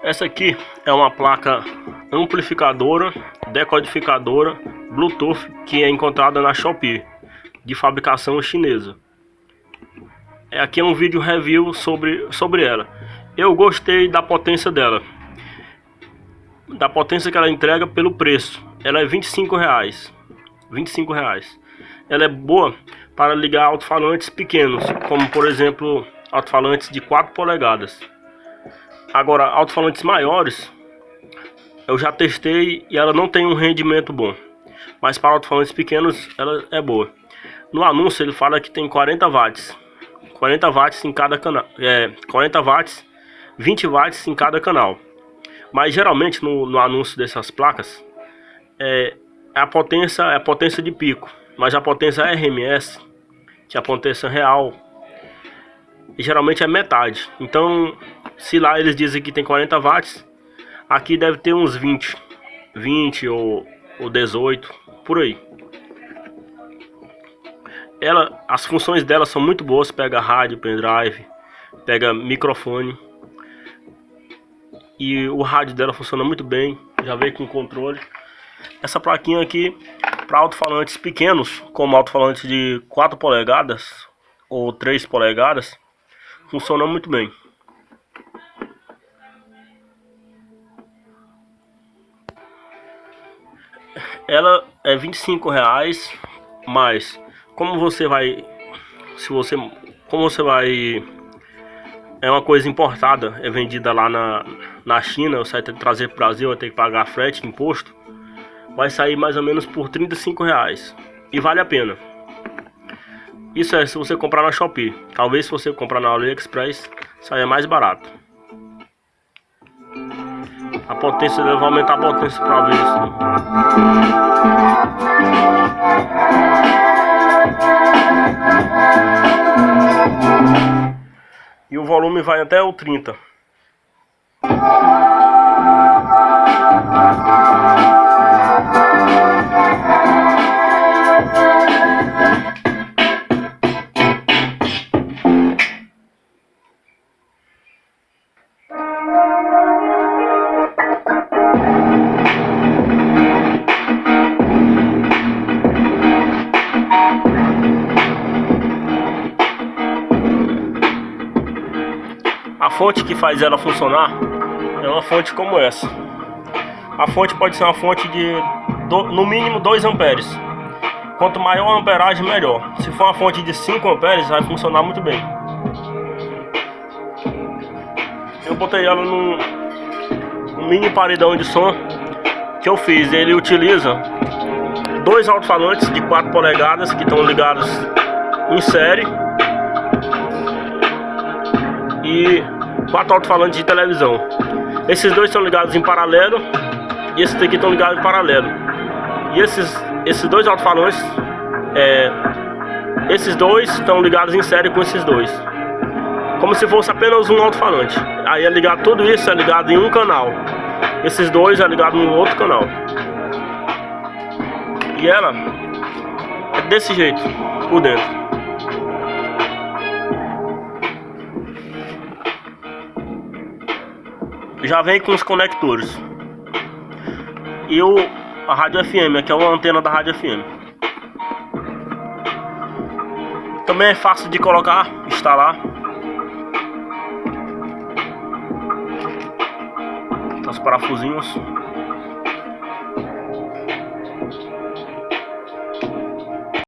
Essa aqui é uma placa amplificadora, decodificadora, Bluetooth, que é encontrada na Shopee, de fabricação chinesa. Aqui é um vídeo review sobre ela. Eu gostei da potência dela, da potência que ela entrega pelo preço. Ela é R$ 25 reais. Ela é boa para ligar alto-falantes pequenos, como por exemplo alto-falantes de 4 polegadas. Agora, alto-falantes maiores eu já testei e ela não tem um rendimento bom, mas para alto-falantes pequenos ela é boa. No anúncio ele fala que tem 40 watts em cada canal, 40 watts, 20 watts em cada canal. Mas geralmente no anúncio dessas placas a potência de pico, mas a potência RMS, que é a potência real, geralmente é metade. Então, se lá eles dizem que tem 40 watts, aqui deve ter uns 20 ou 18, por aí. As funções dela são muito boas, pega rádio, pendrive, pega microfone. E o rádio dela funciona muito bem, já veio com controle. Essa plaquinha aqui, para alto-falantes pequenos, como alto-falante de 4 polegadas ou 3 polegadas, funciona muito bem. Ela é R$ 25 reais, mas como você vai é uma coisa importada, é vendida lá na China, você vai ter que trazer para o Brasil, vai ter que pagar frete, imposto, vai sair mais ou menos por R$ 35 reais, e vale a pena. Isso é se você comprar na Shopee. Talvez se você comprar na AliExpress saia mais barato. A potência dela, vai aumentar a potência para ver isso. E o volume vai até o 30. A fonte que faz ela funcionar é uma fonte como essa. A fonte pode ser uma fonte de no mínimo 2 amperes. Quanto maior a amperagem, melhor. Se for uma fonte de 5 amperes, vai funcionar muito bem. Eu botei ela num mini paredão de som que eu fiz. Ele utiliza 2 alto-falantes de 4 polegadas que estão ligados em série e 4 alto-falantes de televisão. Esses dois estão ligados em paralelo e esses daqui estão ligados em paralelo. E esses dois alto-falantes, esses dois estão ligados em série com esses dois, como se fosse apenas um alto-falante. Aí é ligado, tudo isso é ligado em um canal. Esses dois é ligado no outro canal. E ela é desse jeito por dentro. Já vem com os conectores. E a rádio FM, aqui é uma antena da rádio FM. Também é fácil de colocar, instalar. Os parafusinhos.